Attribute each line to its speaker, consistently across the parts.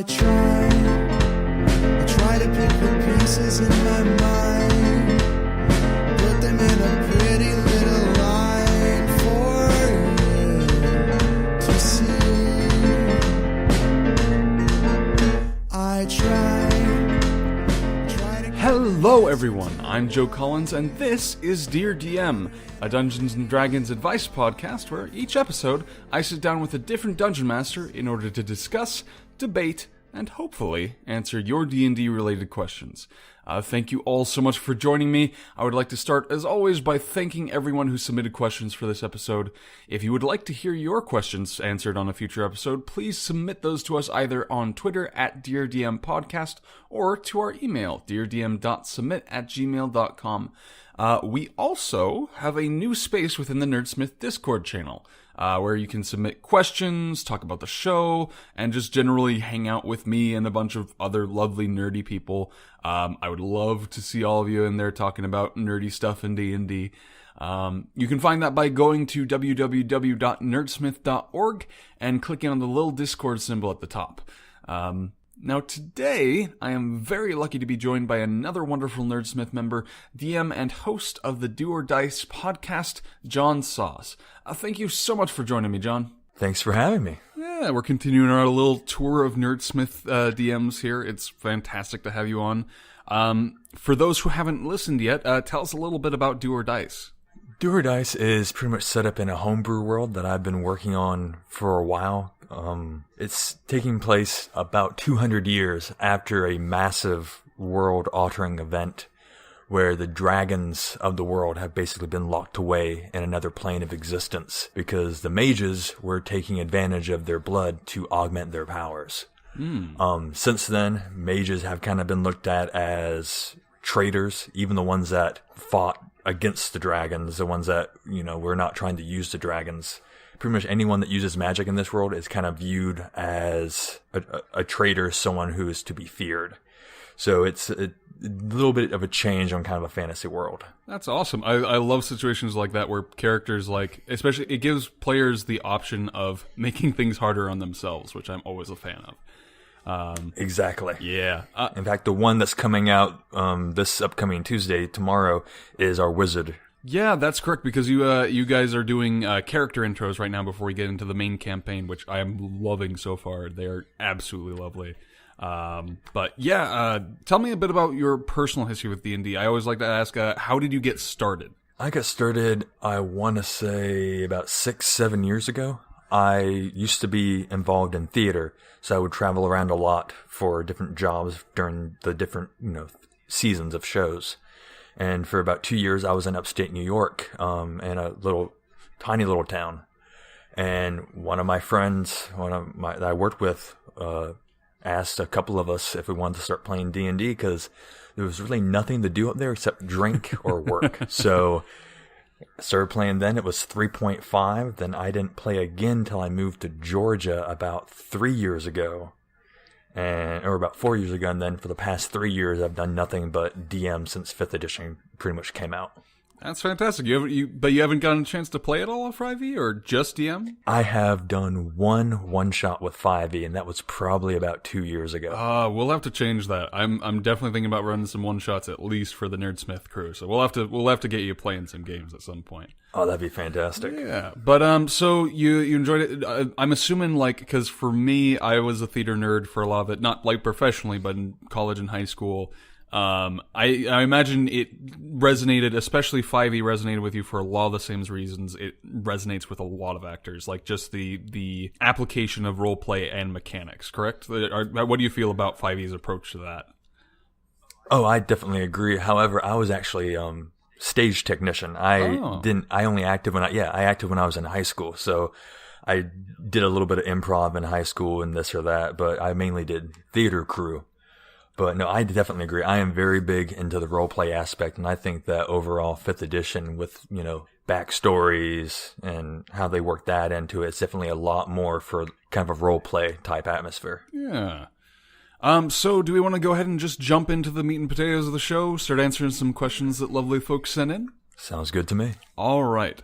Speaker 1: I try to pick the pieces in my mind, put them in a pretty little line for you to see. I try to...
Speaker 2: Hello everyone, I'm Joe Collins and this is Dear DM, a Dungeons & Dragons advice podcast where each episode I sit down with a different Dungeon Master in order to discuss, debate, and hopefully answer your D&D related questions. Thank you all so much for joining me. I would like to start, as always, by thanking everyone who submitted questions for this episode. If you would like to hear your questions answered on a future episode, please submit those to us either on Twitter at DearDMPodcast or to our email, deardm.submit@gmail.com. We also have a new space within the Nerdsmith Discord channel, where you can submit questions, talk about the show, and just generally hang out with me and a bunch of other lovely nerdy people. I would love to see all of you in there talking about nerdy stuff in D&D. You can find that by going to www.nerdsmith.org and clicking on the little Discord symbol at the top. Now today, I am very lucky to be joined by another wonderful Nerdsmith member, DM and host of the Do or Dice podcast, John Szasz. Thank you so much for joining me, John.
Speaker 3: Thanks for having me.
Speaker 2: Yeah, we're continuing our little tour of Nerdsmith DMs here. It's fantastic to have you on. For those who haven't listened yet, tell us a little bit about Do or Dice.
Speaker 3: Do or Dice is pretty much set up in a homebrew world that I've been working on for a while. It's taking place about 200 years after a massive world-altering event where the dragons of the world have basically been locked away in another plane of existence because the mages were taking advantage of their blood to augment their powers. Since then, mages have kind of been looked at as traitors, even the ones that fought against the dragons, the ones that, were not trying to use the dragons. Pretty much anyone that uses magic in this world is kind of viewed as a traitor, someone who is to be feared. So it's a little bit of a change on kind of a fantasy world.
Speaker 2: That's awesome. I love situations like that where characters especially it gives players the option of making things harder on themselves, which I'm always a fan of.
Speaker 3: Exactly.
Speaker 2: Yeah.
Speaker 3: In fact, the one that's coming out this upcoming Tuesday, tomorrow, is our wizard.
Speaker 2: Yeah, that's correct, because you guys are doing character intros right now before we get into the main campaign, which I am loving so far. They're absolutely lovely. But yeah, tell me a bit about your personal history with D&D. I always like to ask, how did you get started?
Speaker 3: I got started, I want to say, about 6-7 years ago. I used to be involved in theater, so I would travel around a lot for different jobs during the different, seasons of shows. And for about 2 years, I was in upstate New York, in a tiny little town. And one of my friends, that I worked with, asked a couple of us if we wanted to start playing D&D because there was really nothing to do up there except drink or work. So I started playing then. It was 3.5. Then I didn't play again till I moved to Georgia about 3 years ago. Or about 4 years ago, and then for the past 3 years, I've done nothing but DM since 5th edition pretty much came out.
Speaker 2: That's fantastic. But you haven't gotten a chance to play at all at 5e, or just DM?
Speaker 3: I have done one shot with 5e, and that was probably about 2 years ago.
Speaker 2: We'll have to change that. I'm definitely thinking about running some one shots at least for the Nerdsmith crew. So we'll have to get you playing some games at some point.
Speaker 3: Oh, that'd be fantastic.
Speaker 2: Yeah, but so you enjoyed it. I'm assuming because for me, I was a theater nerd for a lot of it, not professionally, but in college and high school. I imagine it resonated, especially 5e resonated with you for a lot of the same reasons. It resonates with a lot of actors, just the application of role play and mechanics, correct? What do you feel about 5e's approach to that?
Speaker 3: Oh, I definitely agree. However, I was actually stage technician. I only acted I acted when I was in high school. So I did a little bit of improv in high school and this or that, but I mainly did theater crew. But no, I definitely agree. I am very big into the role play aspect, and I think that overall 5th edition with, backstories and how they work that into it, it's definitely a lot more for kind of a role play type atmosphere.
Speaker 2: Yeah. So do we want to go ahead and just jump into the meat and potatoes of the show, start answering some questions that lovely folks sent in?
Speaker 3: Sounds good to me.
Speaker 2: All right.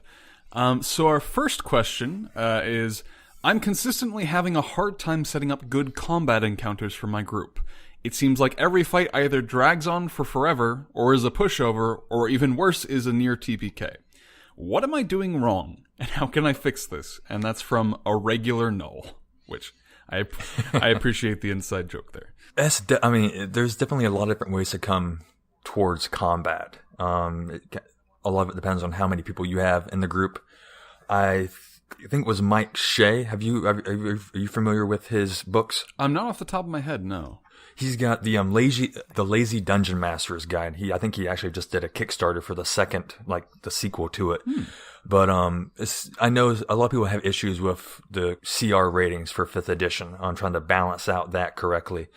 Speaker 2: So our first question is, I'm consistently having a hard time setting up good combat encounters for my group. It seems like every fight either drags on for forever, or is a pushover, or even worse, is a near TPK. What am I doing wrong, and how can I fix this? And that's from a regular Null, which I appreciate the inside joke there.
Speaker 3: There's definitely a lot of different ways to come towards combat. A lot of it depends on how many people you have in the group. I think it was Mike Shea. Are you familiar with his books?
Speaker 2: I'm not off the top of my head, no.
Speaker 3: He's got the Lazy Dungeon Master's Guide. I think he actually just did a Kickstarter for the second, like the sequel to it. But I know a lot of people have issues with the CR ratings for 5th edition on trying to balance out that correctly.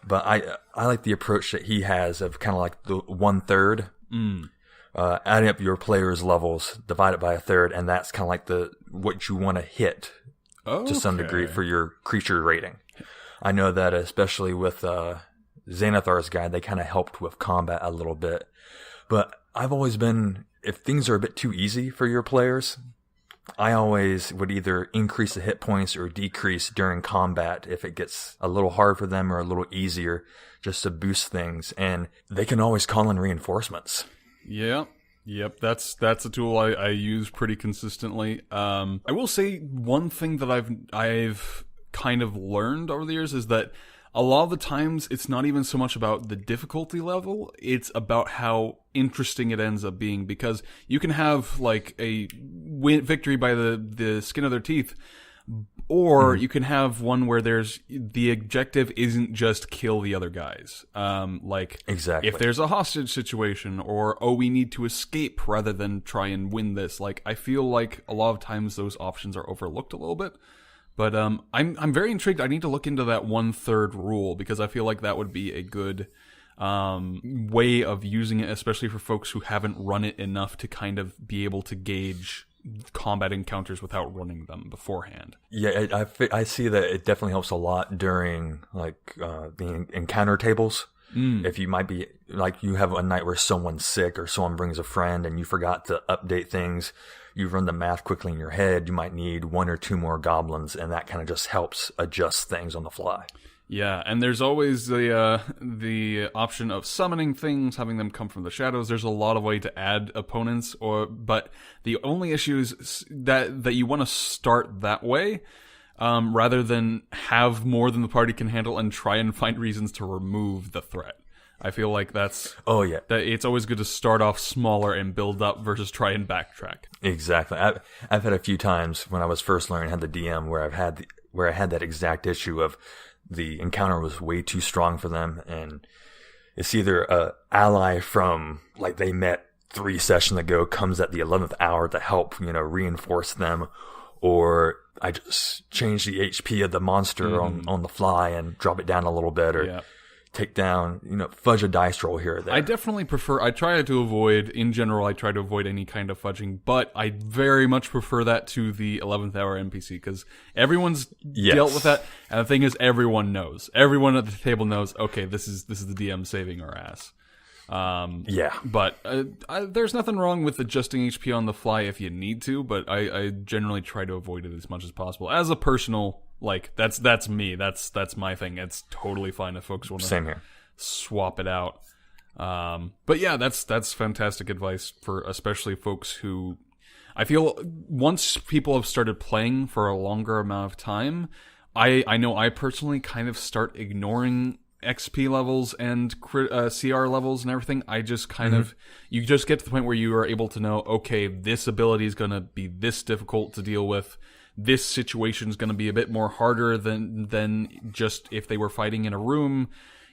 Speaker 3: But I like the approach that he has of kind of like the 1/3, adding up your players' levels, divide it by 1/3, and that's kind of like what you want to hit to some degree for your creature rating. I know that especially with Xanathar's Guide, they kind of helped with combat a little bit. But I've always been, if things are a bit too easy for your players, I always would either increase the hit points or decrease during combat if it gets a little hard for them or a little easier, just to boost things. And they can always call in reinforcements.
Speaker 2: Yeah. Yep, that's a tool I use pretty consistently. I will say one thing that I've kind of learned over the years is that a lot of the times it's not even so much about the difficulty level, it's about how interesting it ends up being, because you can have like a victory by the skin of their teeth, or you can have one where the objective isn't just kill the other guys.
Speaker 3: Exactly.
Speaker 2: If there's a hostage situation, or we need to escape rather than try and win this. Like, I feel like a lot of times those options are overlooked a little bit. But I'm very intrigued. I need to look into that 1/3 rule, because I feel like that would be a good way of using it, especially for folks who haven't run it enough to kind of be able to gauge combat encounters without running them beforehand.
Speaker 3: Yeah, I see that it definitely helps a lot during the encounter tables. If you might be like, you have a night where someone's sick or someone brings a friend and you forgot to update things, you run the math quickly in your head, you might need 1 or 2 more goblins, and that kind of just helps adjust things on the fly.
Speaker 2: Yeah, and there's always the option of summoning things, having them come from the shadows. There's a lot of way to add opponents, but the only issue is that you want to start that way, rather than have more than the party can handle and try and find reasons to remove the threat. I feel like that it's always good to start off smaller and build up versus try and backtrack. Exactly.
Speaker 3: I've had a few times when I was first learning how to DM where I had that exact issue of the encounter was way too strong for them, and it's either a ally from like they met 3 sessions ago comes at the 11th hour to help, reinforce them, or I just change the HP of the monster on the fly and drop it down a little bit, or take down, fudge a dice roll here or there.
Speaker 2: I definitely prefer, in general, I try to avoid any kind of fudging, but I very much prefer that to the 11th hour NPC, because everyone's dealt with that, and the thing is, everyone knows. Everyone at the table knows, okay, this is the DM saving our ass. But there's nothing wrong with adjusting HP on the fly if you need to, but I generally try to avoid it as much as possible. As a personal, that's me. That's my thing. It's totally fine if folks want to swap it out. But yeah, that's fantastic advice for especially folks who, I feel once people have started playing for a longer amount of time, I know I personally kind of start ignoring XP levels and CR levels and everything. I just kind of, you just get to the point where you are able to know, okay, this ability is going to be this difficult to deal with. This situation is going to be a bit more harder than just if they were fighting in a room.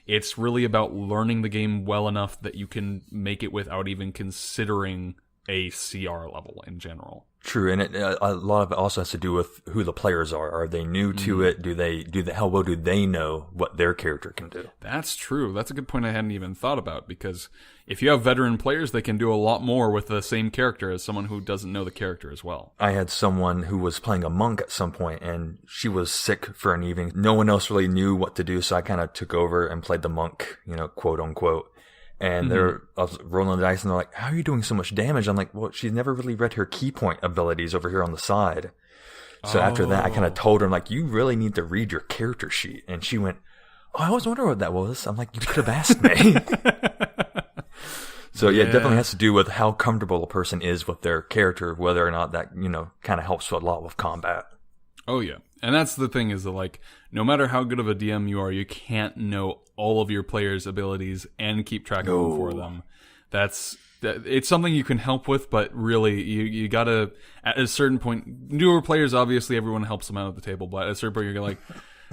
Speaker 2: It's really about learning the game well enough that you can make it without even considering a CR level in general.
Speaker 3: True, and a lot of it also has to do with who the players are. Are they new to it? How well do they know what their character can do?
Speaker 2: That's true. That's a good point I hadn't even thought about, because if you have veteran players, they can do a lot more with the same character as someone who doesn't know the character as well.
Speaker 3: I had someone who was playing a monk at some point, and she was sick for an evening. No one else really knew what to do, so I kind of took over and played the monk, quote unquote. And I was rolling the dice, and they're like, "How are you doing so much damage?" I'm like, "Well, she's never really read her key point abilities over here on the side." So after that, I kind of told her, like, you really need to read your character sheet. And she went, oh, I was wondering what that was. I'm like, you could have asked me. So yeah, it definitely has to do with how comfortable a person is with their character, whether or not that, kind of helps a lot with combat.
Speaker 2: Oh yeah. And that's the thing, is that, like, no matter how good of a DM you are, you can't know all of your players' abilities and keep track of them for them. It's something you can help with, but really, you gotta, at a certain point, newer players, obviously everyone helps them out at the table, but at a certain point you're like,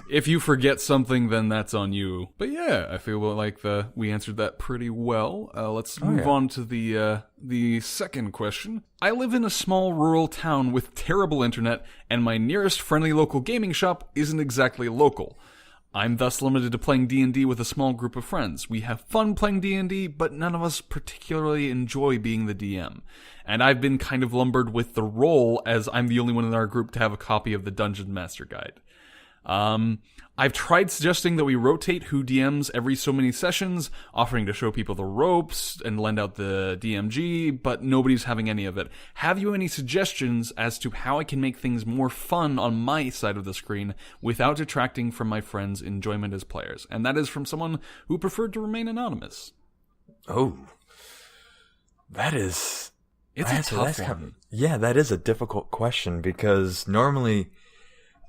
Speaker 2: if you forget something, then that's on you. But yeah, I feel like we answered that pretty well. Let's move on to the second question. I live in a small rural town with terrible internet, and my nearest friendly local gaming shop isn't exactly local. I'm thus limited to playing D&D with a small group of friends. We have fun playing D&D, but none of us particularly enjoy being the DM. And I've been kind of lumbered with the role, as I'm the only one in our group to have a copy of the Dungeon Master Guide. I've tried suggesting that we rotate who DMs every so many sessions, offering to show people the ropes and lend out the DMG, but nobody's having any of it. Have you any suggestions as to how I can make things more fun on my side of the screen without detracting from my friends' enjoyment as players? And that is from someone who preferred to remain anonymous.
Speaker 3: Oh, that is...
Speaker 2: It's a tough one.
Speaker 3: Yeah, that is a difficult question, because normally...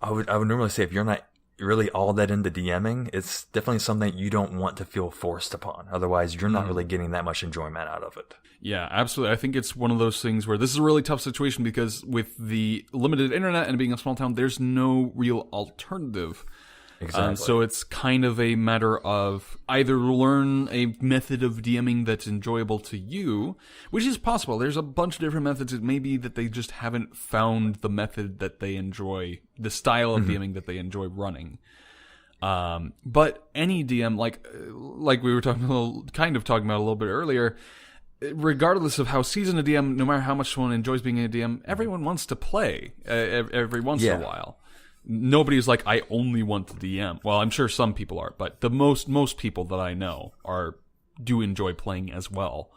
Speaker 3: I would normally say, if you're not really all that into DMing, it's definitely something you don't want to feel forced upon. Otherwise, you're not really getting that much enjoyment out of it.
Speaker 2: Yeah, absolutely. I think it's one of those things where this is a really tough situation, because with the limited internet and being a small town, there's no real alternative.
Speaker 3: Exactly.
Speaker 2: So it's kind of a matter of either learn a method of DMing that's enjoyable to you, which is possible. There's a bunch of different methods. It may be that they just haven't found the method that they enjoy, the style of DMing that they enjoy running. But any DM, like we were talking about a little bit earlier, regardless of how seasoned a DM, no matter how much someone enjoys being a DM, everyone wants to play every once in a while. Nobody's like, I only want to DM. Well, I'm sure some people are, but the most people that I know do enjoy playing as well.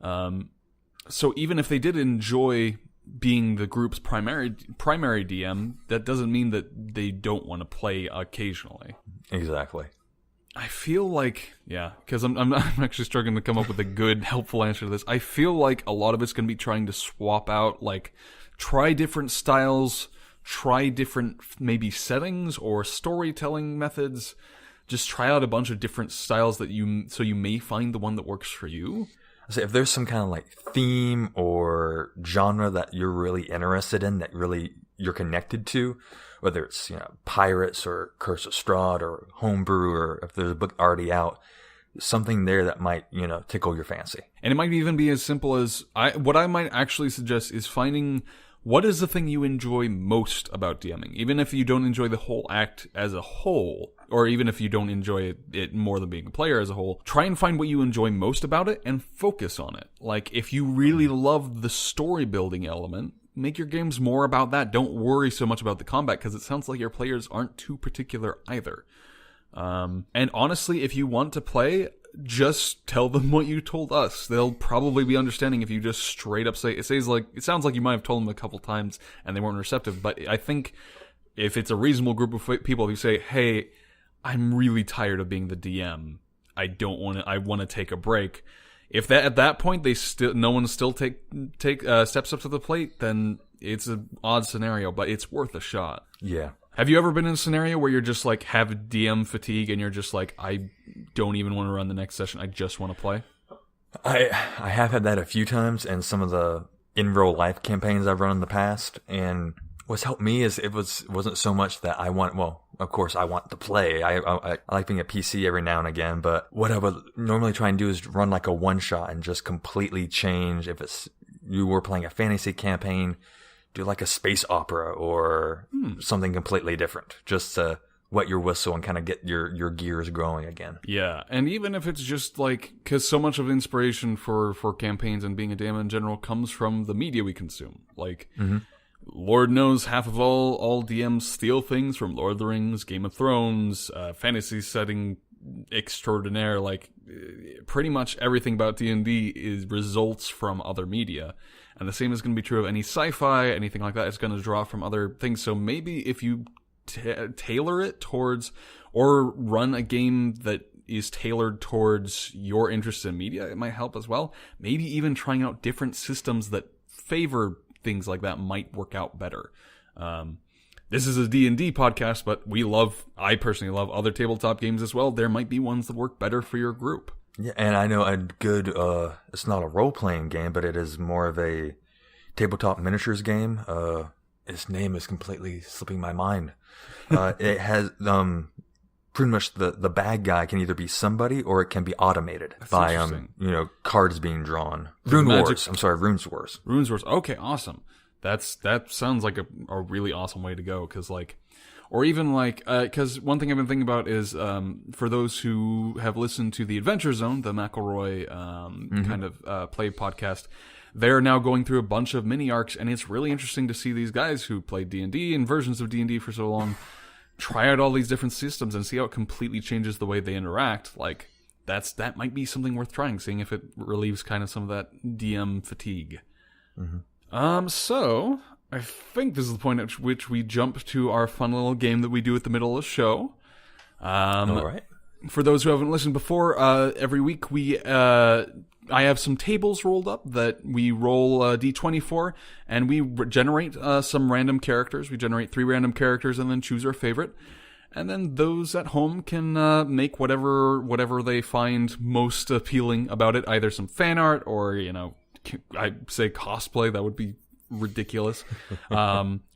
Speaker 2: So even if they did enjoy being the group's primary DM, that doesn't mean that they don't want to play occasionally. Exactly. I feel like, because I'm actually struggling to come up with a good, helpful answer to this. I feel like a lot of it's going to be trying to swap out, try different styles, try different maybe settings or storytelling methods. Just try out a bunch of different styles so you may find the one that works for you.
Speaker 3: So if there's some kind of theme or genre that you're really interested in, that really you're connected to, whether it's pirates or Curse of Strahd or homebrew, or if there's a book already out, something there that might tickle your fancy.
Speaker 2: And it might even be as simple as what I might actually suggest is finding what is the thing you enjoy most about DMing? Even if you don't enjoy the whole act as a whole, or even if you don't enjoy it more than being a player as a whole, try and find what you enjoy most about it and focus on it. If you really love the story building element, make your games more about that. Don't worry so much about the combat, because it sounds like your players aren't too particular either. And honestly, if you want to play, just tell them what you told us. They'll probably be understanding if you just straight up say, it sounds like you might have told them a couple times and they weren't receptive, but I think if it's a reasonable group of people, if you say, hey, I'm really tired of being the DM, I want to take a break. If at that point no one still take steps up to the plate, then it's an odd scenario, but it's worth a shot.
Speaker 3: Yeah.
Speaker 2: Have you ever been in a scenario where you're just have DM fatigue and you're just I don't even want to run the next session, I just want to play?
Speaker 3: I have had that a few times in some of the in real life campaigns I've run in the past, and what's helped me is wasn't so much that of course I want to play. I like being a PC every now and again, but what I would normally try and do is run a one shot and just completely change. If you were playing a fantasy campaign, do a space opera or something completely different, just to wet your whistle and kind of get your gears growing again.
Speaker 2: Yeah, and even if it's just because so much of inspiration for campaigns and being a DM in general comes from the media we consume. Lord knows half of all DMs steal things from Lord of the Rings, Game of Thrones, fantasy setting extraordinaire. Pretty much everything about D&D results from other media. And the same is going to be true of any sci-fi, anything like that. It's going to draw from other things. So maybe if you tailor it towards, or run a game that is tailored towards your interest in media, it might help as well. Maybe even trying out different systems that favor things like that might work out better. This is a D&D podcast, but I personally love other tabletop games as well. There might be ones that work better for your group.
Speaker 3: Yeah, and I know a good, it's not a role-playing game, but it is more of a tabletop miniatures game. Its name is completely slipping my mind. It has, pretty much the bad guy can either be somebody or it can be automated by, cards being drawn. Rune Wars. I'm sorry, Runes Wars.
Speaker 2: Runes Wars. Okay, awesome. That sounds like a really awesome way to go, because because one thing I've been thinking about is, for those who have listened to the Adventure Zone, the McElroy kind of play podcast, they're now going through a bunch of mini arcs, and it's really interesting to see these guys who played D&D and versions of D&D for so long try out all these different systems and see how it completely changes the way they interact. Like, that might be something worth trying, seeing if it relieves kind of some of that DM fatigue. Mm-hmm. So I think this is the point at which we jump to our fun little game that we do at the middle of the show.
Speaker 3: All right.
Speaker 2: For those who haven't listened before, every week I have some tables rolled up that we roll D20 for, and we generate some random characters. We generate 3 random characters and then choose our favorite. And then those at home can make whatever they find most appealing about it, either some fan art or, I say cosplay. That would be ridiculous.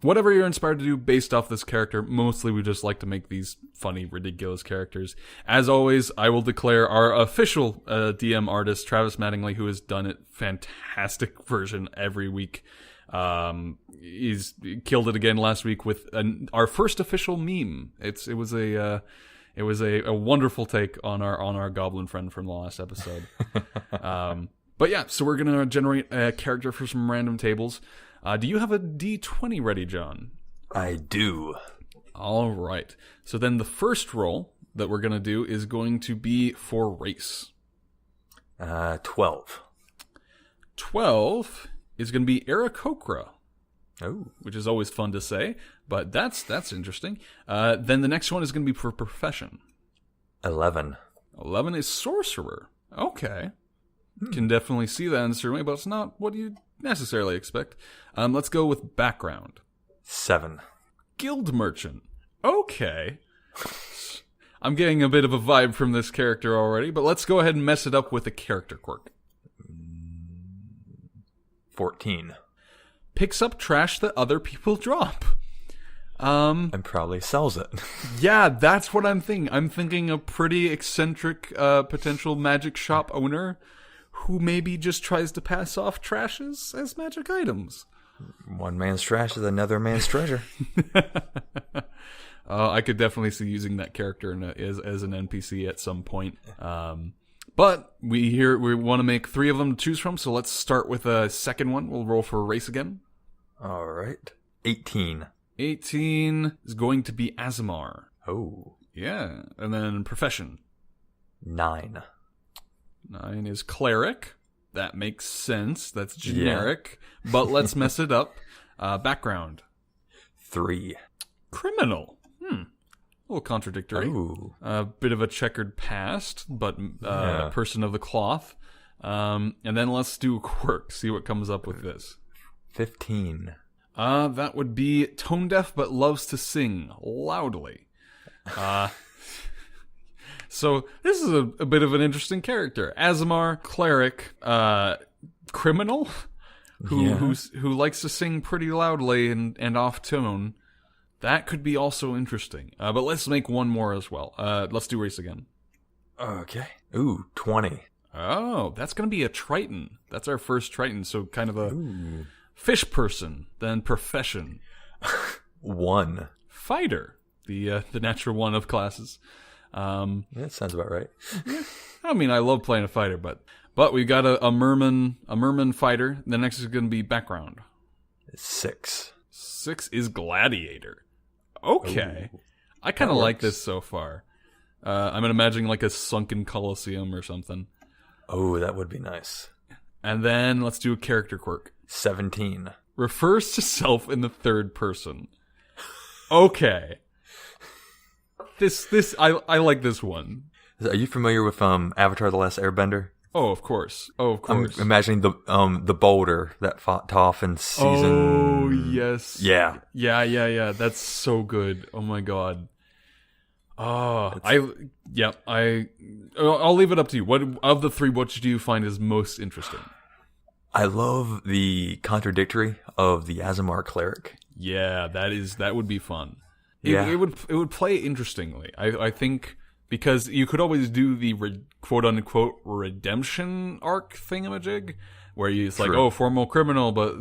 Speaker 2: Whatever you're inspired to do based off this character. Mostly we just like to make these funny, ridiculous characters. As always, I will declare our official DM artist, Travis Mattingly, who has done it fantastic version every week. He's killed it again last week with our first official meme. It was a wonderful take on our goblin friend from the last episode. But yeah, so we're gonna generate a character for some random tables. Do you have a D20 ready, John?
Speaker 3: I do.
Speaker 2: All right. So then the first roll that we're gonna do is going to be for race.
Speaker 3: 12.
Speaker 2: 12 is going to be Aarakocra.
Speaker 3: Oh.
Speaker 2: Which is always fun to say, but that's interesting. Then the next one is going to be for profession.
Speaker 3: 11.
Speaker 2: 11 is sorcerer. Okay. Can definitely see that in a certain way, but it's not what you necessarily expect. Let's go with background.
Speaker 3: 7.
Speaker 2: Guild merchant. Okay. I'm getting a bit of a vibe from this character already, but let's go ahead and mess it up with a character quirk.
Speaker 3: 14.
Speaker 2: Picks up trash that other people drop.
Speaker 3: And probably sells it.
Speaker 2: Yeah, that's what I'm thinking. I'm thinking a pretty eccentric potential magic shop owner who maybe just tries to pass off trash as magic items.
Speaker 3: One man's trash is another man's treasure.
Speaker 2: I could definitely see using that character as an NPC at some point. But we want to make 3 of them to choose from, so let's start with a second one. We'll roll for a race again.
Speaker 3: All right. 18.
Speaker 2: 18 is going to be Azamar.
Speaker 3: Oh.
Speaker 2: Yeah. And then profession.
Speaker 3: 9.
Speaker 2: 9 is cleric. That makes sense. That's generic. Yeah. But let's mess it up. Background.
Speaker 3: 3.
Speaker 2: Criminal. A little contradictory.
Speaker 3: Ooh.
Speaker 2: A bit of a checkered past, but a person of the cloth. And then let's do a quirk. See what comes up with this.
Speaker 3: 15.
Speaker 2: That would be tone deaf but loves to sing loudly. So this is a bit of an interesting character. Azamar, cleric, criminal, who likes to sing pretty loudly and off tone. That could be also interesting. But let's make one more as well. Let's do race again.
Speaker 3: Okay. Ooh, 20.
Speaker 2: Oh, that's going to be a Triton. That's our first Triton, so kind of a fish person, then profession.
Speaker 3: 1.
Speaker 2: Fighter, the natural one of classes.
Speaker 3: That sounds about right.
Speaker 2: Yeah. I mean, I love playing a fighter, but we got a merman fighter. The next is going to be background.
Speaker 3: 6.
Speaker 2: 6 is gladiator. Okay. Ooh, I kind of like this so far. I'm imagining like a sunken coliseum or something.
Speaker 3: Oh, that would be nice.
Speaker 2: And then let's do a character quirk.
Speaker 3: 17.
Speaker 2: Refers to self in the third person. Okay. I like this one.
Speaker 3: Are you familiar with Avatar: The Last Airbender?
Speaker 2: Oh, of course.
Speaker 3: I'm imagining the boulder that fought Toph in season.
Speaker 2: Oh, yes.
Speaker 3: Yeah.
Speaker 2: Yeah. That's so good. Oh my god. Oh, I'll leave it up to you. What of the three, what do you find is most interesting?
Speaker 3: I love the contradictory of the Azamar cleric.
Speaker 2: Yeah, that would be fun.
Speaker 3: Yeah.
Speaker 2: It would play interestingly. I think because you could always do the quote unquote redemption arc thingamajig, where it's like, oh, formal criminal, but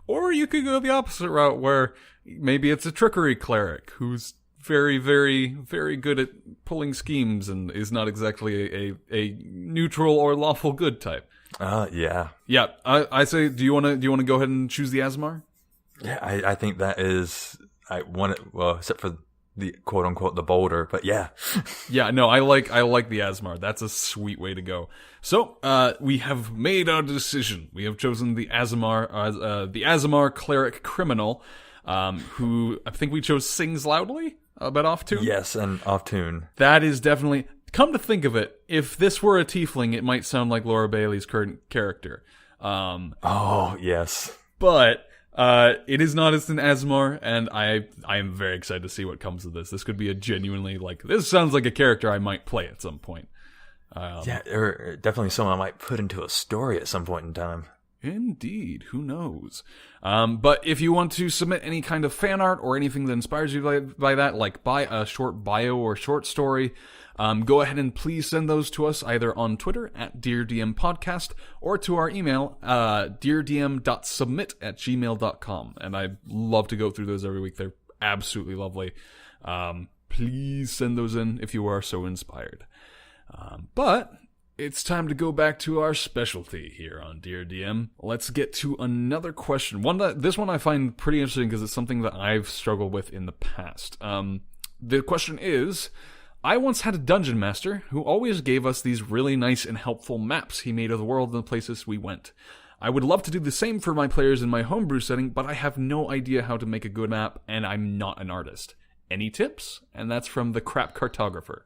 Speaker 2: or you could go the opposite route where maybe it's a trickery cleric who's very, very, very good at pulling schemes and is not exactly a neutral or lawful good type.
Speaker 3: Yeah.
Speaker 2: Yeah, I say, do you want to go ahead and choose the Azamar?
Speaker 3: Yeah, I think that is, I want it, well, except for the quote unquote the boulder, but yeah.
Speaker 2: Yeah, no, I like the Azamar. That's a sweet way to go. So, we have made our decision. We have chosen the Azamar cleric criminal, who I think we chose sings loudly, a bit off tune.
Speaker 3: Yes, and off tune.
Speaker 2: That is definitely. Come to think of it, if this were a tiefling, it might sound like Laura Bailey's current character.
Speaker 3: Oh yes,
Speaker 2: but it is not as an Azamar, and I am very excited to see what comes of this. This could be a genuinely this sounds like a character I might play at some point.
Speaker 3: Yeah, or definitely someone I might put into a story at some point in time.
Speaker 2: Indeed, who knows? But if you want to submit any kind of fan art or anything that inspires you by that, like by a short bio or short story, go ahead and please send those to us either on Twitter at DearDMPodcast or to our email, deardm.submit@gmail.com. And I love to go through those every week. They're absolutely lovely. Please send those in if you are so inspired. But it's time to go back to our specialty here on Dear DM. Let's get to another question. This one I find pretty interesting because it's something that I've struggled with in the past. The question is, I once had a dungeon master who always gave us these really nice and helpful maps he made of the world and the places we went. I would love to do the same for my players in my homebrew setting, but I have no idea how to make a good map, and I'm not an artist. Any tips? And that's from the Crap Cartographer.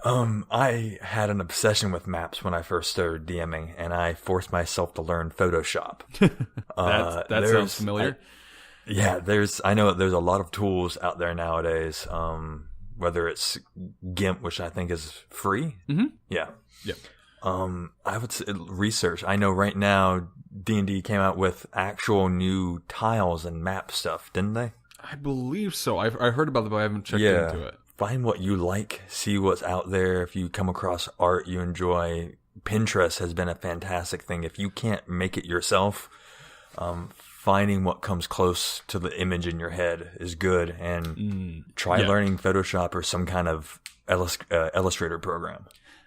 Speaker 3: I had an obsession with maps when I first started DMing, and I forced myself to learn Photoshop.
Speaker 2: that sounds familiar.
Speaker 3: I know there's a lot of tools out there nowadays, whether it's GIMP, which I think is free.
Speaker 2: Mm-hmm.
Speaker 3: Yeah.
Speaker 2: Yep.
Speaker 3: I would say research. I know right now D&D came out with actual new tiles and map stuff, didn't they?
Speaker 2: I believe so. I heard about it, but I haven't checked into it.
Speaker 3: Find what you like, see what's out there. If you come across art you enjoy, Pinterest has been a fantastic thing. If you can't make it yourself, finding what comes close to the image in your head is good. And try learning Photoshop or some kind of Illustrator program.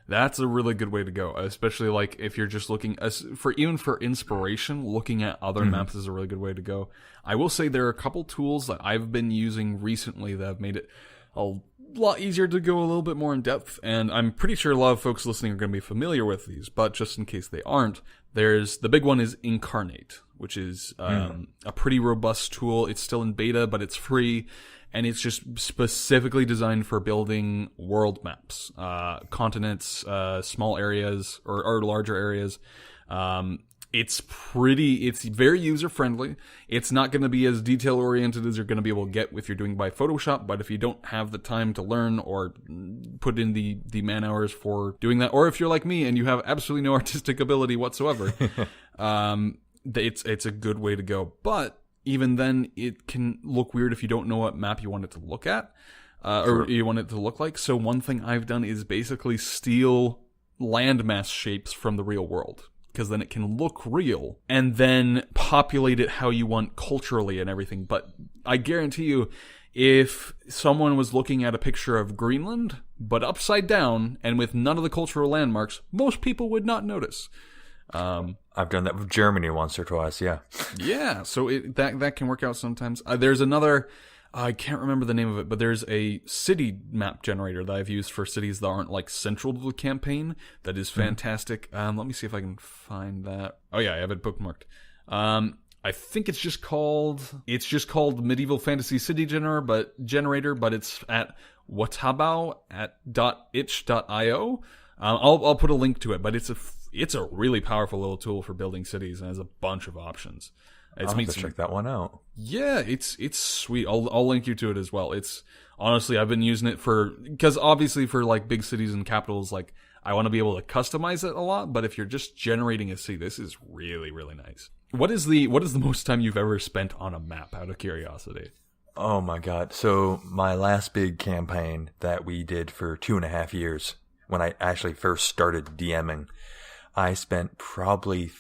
Speaker 2: That's a really good way to go, especially like if you're just looking for inspiration. Looking at other maps is a really good way to go. I will say there are a couple tools that I've been using recently that have made it a lot easier to go a little bit more in depth, and I'm pretty sure a lot of folks listening are going to be familiar with these, but just in case they aren't, the big one is Incarnate, which is a pretty robust tool. It's still in beta, but it's free, and it's just specifically designed for building world maps, continents, small areas, or larger areas. It's very user-friendly. It's not going to be as detail-oriented as you're going to be able to get if you're doing by Photoshop, but if you don't have the time to learn or put in the man-hours for doing that, or if you're like me and you have absolutely no artistic ability whatsoever, it's a good way to go. But even then, it can look weird if you don't know what map you want it to look at, or you want it to look like. So one thing I've done is basically steal landmass shapes from the real world, because then it can look real, and then populate it how you want culturally and everything. But I guarantee you, if someone was looking at a picture of Greenland, but upside down, and with none of the cultural landmarks, most people would not notice.
Speaker 3: I've done that with Germany once or twice, yeah.
Speaker 2: Yeah, so that can work out sometimes. There's another I can't remember the name of it, but there's a city map generator that I've used for cities that aren't like central to the campaign that is fantastic. Let me see if I can find that. Oh yeah, I have it bookmarked. I think it's just called Medieval Fantasy City Generator, but it's at watabao at .itch.io. I'll put a link to it, but it's a really powerful little tool for building cities and has a bunch of options.
Speaker 3: I'll have to check that one out.
Speaker 2: Yeah, it's sweet. I'll link you to it as well. It's honestly, I've been using it because obviously for like big cities and capitals, like I want to be able to customize it a lot. But if you're just generating a city, this is really, really nice. What is the most time you've ever spent on a map? Out of curiosity.
Speaker 3: Oh my god! So my last big campaign that we did for 2.5 years, when I actually first started DMing, I spent probably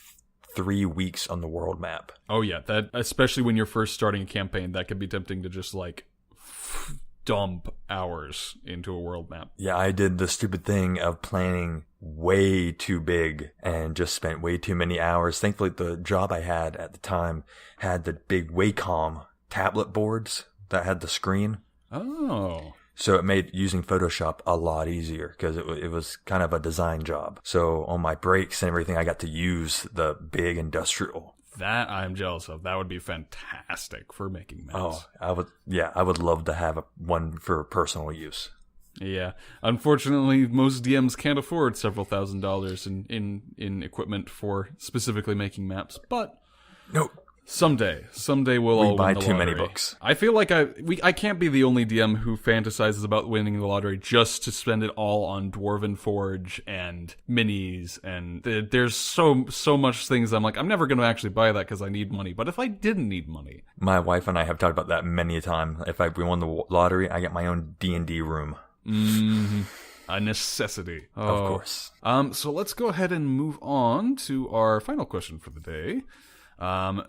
Speaker 3: 3 weeks on the world map.
Speaker 2: Oh yeah, that especially when you're first starting a campaign, that can be tempting to just like dump hours into a world map.
Speaker 3: Yeah, I did the stupid thing of planning way too big and just spent way too many hours. Thankfully, the job I had at the time had the big Wacom tablet boards that had the screen.
Speaker 2: Oh.
Speaker 3: So it made using Photoshop a lot easier because it was kind of a design job. So on my breaks and everything, I got to use the big industrial.
Speaker 2: That I'm jealous of. That would be fantastic for making maps.
Speaker 3: Oh, I would love to have one for personal use.
Speaker 2: Yeah. Unfortunately, most DMs can't afford several $1,000s in equipment for specifically making maps, but
Speaker 3: no.
Speaker 2: Someday we'll all
Speaker 3: buy
Speaker 2: win the
Speaker 3: too
Speaker 2: lottery.
Speaker 3: many books.
Speaker 2: I feel like I can't be the only DM who fantasizes about winning the lottery just to spend it all on Dwarven Forge and minis, and there's so much things I'm like, I'm never going to actually buy that because I need money. But if I didn't need money,
Speaker 3: my wife and I have talked about that many a time. If we won the lottery, I get my own D&D room.
Speaker 2: Mm-hmm. A necessity.
Speaker 3: Of course.
Speaker 2: So let's go ahead and move on to our final question for the day.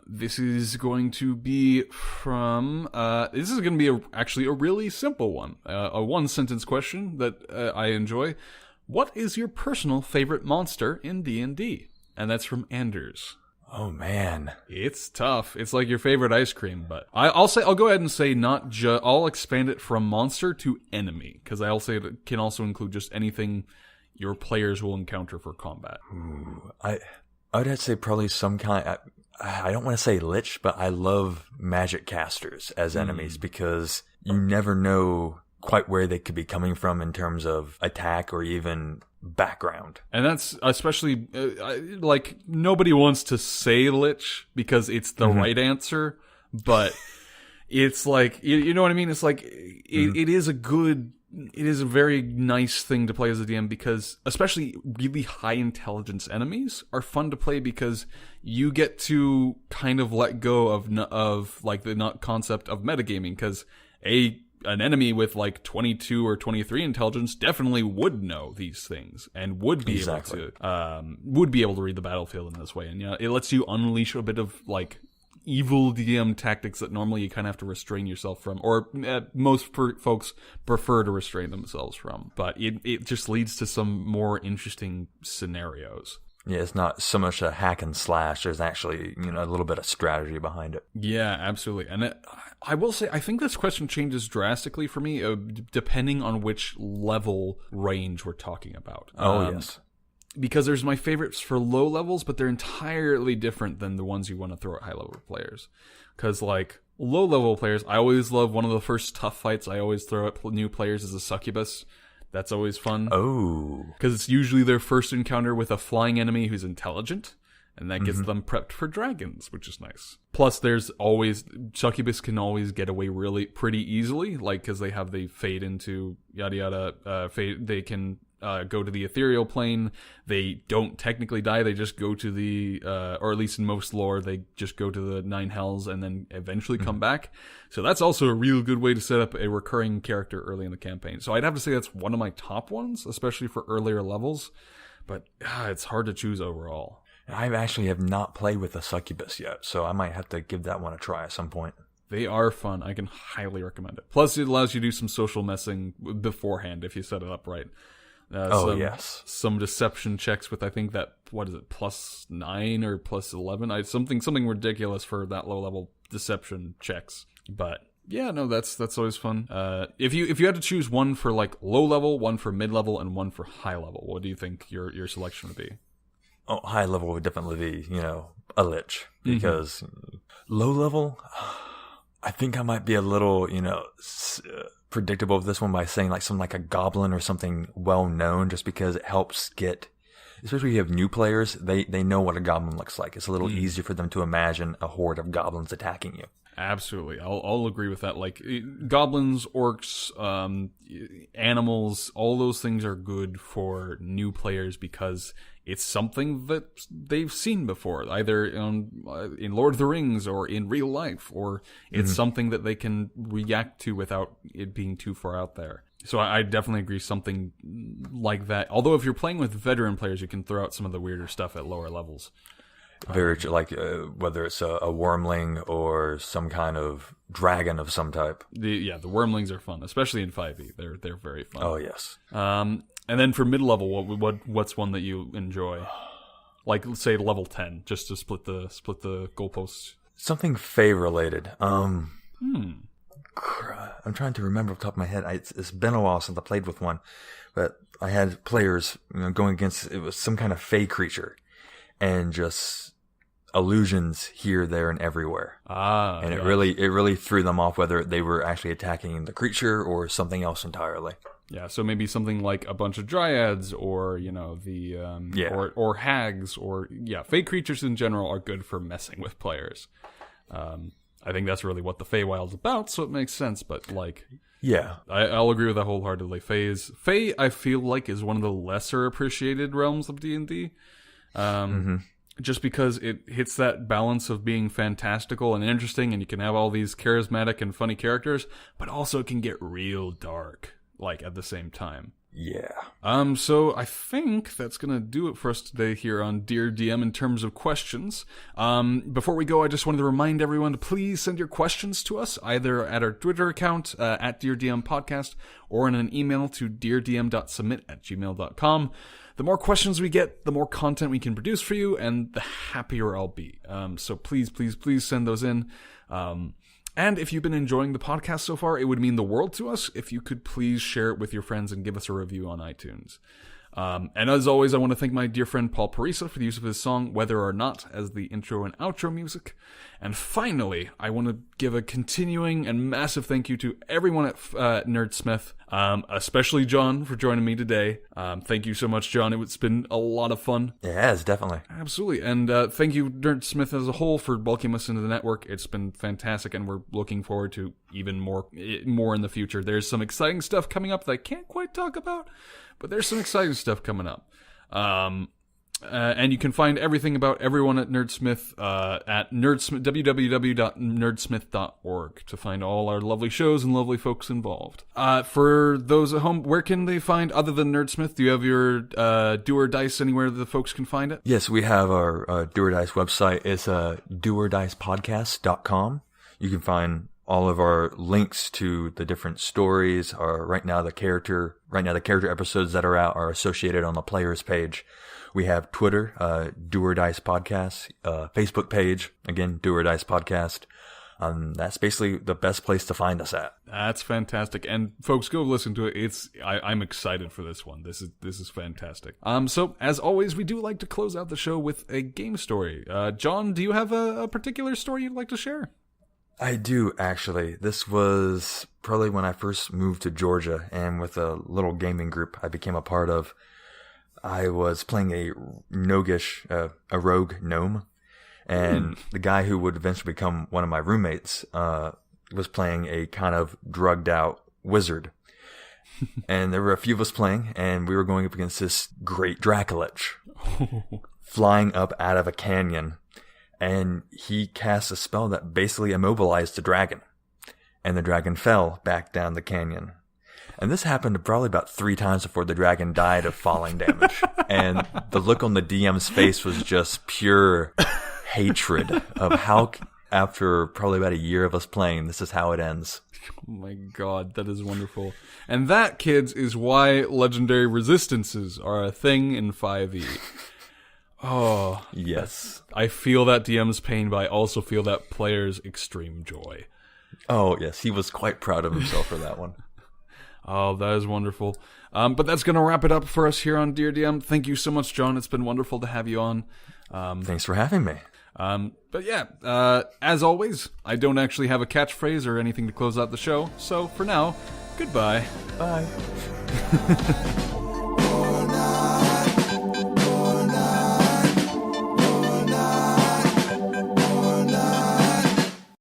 Speaker 2: This is going to be from, this is going to be actually a really simple one. A one-sentence question that I enjoy. What is your personal favorite monster in D&D? And that's from Anders.
Speaker 3: Oh, man.
Speaker 2: It's tough. It's like your favorite ice cream, but I'll go ahead and say I'll expand it from monster to enemy, because I'll say it can also include just anything your players will encounter for combat.
Speaker 3: Ooh, I would have to say probably some kind. I don't want to say lich, but I love magic casters as enemies because you never know quite where they could be coming from in terms of attack or even background.
Speaker 2: And that's especially, like, nobody wants to say lich because it's the right answer, but it's like, you know what I mean? It's like, it is a very nice thing to play as a DM because especially really high intelligence enemies are fun to play because you get to kind of let go of like the not concept of metagaming because an enemy with like 22 or 23 intelligence definitely would know these things and would be able to read the battlefield in this way. And it lets you unleash a bit of like evil DM tactics that normally you kind of have to restrain yourself from, or most folks prefer to restrain themselves from. But it just leads to some more interesting scenarios.
Speaker 3: Yeah, it's not so much a hack and slash. There's actually, a little bit of strategy behind it.
Speaker 2: Yeah, absolutely. And I will say, I think this question changes drastically for me, depending on which level range we're talking about.
Speaker 3: Yes.
Speaker 2: Because there's my favorites for low levels, but they're entirely different than the ones you want to throw at high level players. Because, like, low level players, I always love one of the first tough fights I always throw at new players is a succubus. That's always fun.
Speaker 3: Oh.
Speaker 2: Because it's usually their first encounter with a flying enemy who's intelligent, and that gets them prepped for dragons, which is nice. Plus, succubus can always get away really pretty easily, like, because they have the fade into yada yada, they can go to the ethereal plane. They don't technically die. They just go to the, or at least in most lore, they just go to the 9 hells and then eventually come back. So that's also a real good way to set up a recurring character early in the campaign. So I'd have to say that's one of my top ones, especially for earlier levels. But it's hard to choose overall.
Speaker 3: I actually have not played with a succubus yet, so I might have to give that one a try at some point.
Speaker 2: They are fun. I can highly recommend it. Plus, it allows you to do some social messing beforehand if you set it up right.
Speaker 3: Yes.
Speaker 2: Some deception checks with, I think that, +9 or +11? Something ridiculous for that low level deception checks. But Yeah, no, that's always fun. If you had to choose one for like low level, one for mid level, and one for high level, what do you think your selection would be?
Speaker 3: Oh, high level would definitely be, a lich. Because low level, I think I might be a little, predictable of this one by saying like something like a goblin or something well known, just because it helps get, especially if you have new players, they know what a goblin looks like. It's a little easier for them to imagine a horde of goblins attacking you.
Speaker 2: Absolutely. I'll agree with that. Like, goblins, orcs, animals, all those things are good for new players because it's something that they've seen before, either in Lord of the Rings or in real life, or it's something that they can react to without it being too far out there. So I definitely agree something like that. Although if you're playing with veteran players, you can throw out some of the weirder stuff at lower levels.
Speaker 3: Very like whether it's a wormling or some kind of dragon of some type.
Speaker 2: The wormlings are fun, especially in 5e. They're very fun.
Speaker 3: Oh yes.
Speaker 2: And then for mid level, what's one that you enjoy? Like, let's say level 10, just to split the goalposts.
Speaker 3: Something Fae related. I'm trying to remember off the top of my head. It's been a while since I played with one, but I had players going against, it was some kind of Fae creature, and just illusions here, there, and everywhere. And it really threw them off, whether they were actually attacking the creature or something else entirely.
Speaker 2: Yeah, so maybe something like a bunch of dryads, or or hags, or Fae creatures in general are good for messing with players. I think that's really what the Feywild's about, so it makes sense. But like,
Speaker 3: yeah,
Speaker 2: I'll agree with that wholeheartedly. Fae, I feel like, is one of the lesser appreciated realms of D&D. Just because it hits that balance of being fantastical and interesting, and you can have all these charismatic and funny characters, but also it can get real dark, like, at the same time.
Speaker 3: Yeah.
Speaker 2: So I think that's gonna do it for us today here on Dear DM in terms of questions. Before we go, I just wanted to remind everyone to please send your questions to us, either at our Twitter account, at Dear DM Podcast, or in an email to deardm.submit@gmail.com. The more questions we get, the more content we can produce for you, and the happier I'll be. So please send those in. And if you've been enjoying the podcast so far, it would mean the world to us if you could please share it with your friends and give us a review on iTunes. And as always, I want to thank my dear friend Paul Parisa for the use of his song Whether or Not as the intro and outro music. And finally, I want to give a continuing and massive thank you to everyone at Nerdsmith, especially John for joining me today. Thank you so much, John. It's been a lot of fun.
Speaker 3: It has, definitely.
Speaker 2: Absolutely. And thank you, Nerdsmith as a whole, for welcoming us into the network. It's been fantastic, and we're looking forward to even more in the future. There's some exciting stuff coming up that I can't quite talk about, but there's some exciting stuff coming up. And you can find everything about everyone at Nerdsmith at www.nerdsmith.org to find all our lovely shows and lovely folks involved. For those at home, where can they find, other than Nerdsmith? Do you have your Do or Dice anywhere that the folks can find it?
Speaker 3: Yes, we have our Do or Dice website. It's doordicepodcast.com. You can find all of our links to the different stories. Right now the character episodes that are out are associated on the players page. We have Twitter, Do or Dice Podcast, Facebook page, again, Do or Dice Podcast. That's basically the best place to find us at.
Speaker 2: That's fantastic. And folks, go listen to it. I'm excited for this one. This is fantastic. So as always, we do like to close out the show with a game story. John, do you have a particular story you'd like to share?
Speaker 3: I do, actually. This was probably when I first moved to Georgia, and with a little gaming group I became a part of, I was playing a rogue gnome, and the guy who would eventually become one of my roommates was playing a kind of drugged out wizard. And there were a few of us playing, and we were going up against this great Dracolich flying up out of a canyon. And he cast a spell that basically immobilized the dragon. And the dragon fell back down the canyon. And this happened probably about 3 times before the dragon died of falling damage. And the look on the DM's face was just pure hatred of how, after probably about a year of us playing, this is how it ends.
Speaker 2: Oh my god, that is wonderful. And that, kids, is why legendary resistances are a thing in 5e. Oh,
Speaker 3: yes.
Speaker 2: I feel that DM's pain, but I also feel that player's extreme joy.
Speaker 3: Oh, yes, he was quite proud of himself for that one.
Speaker 2: Oh, that is wonderful. But that's going to wrap it up for us here on Dear DM. Thank you so much, John. It's been wonderful to have you on.
Speaker 3: Thanks for having me.
Speaker 2: But yeah, as always, I don't actually have a catchphrase or anything to close out the show. So for now, goodbye.
Speaker 3: Bye.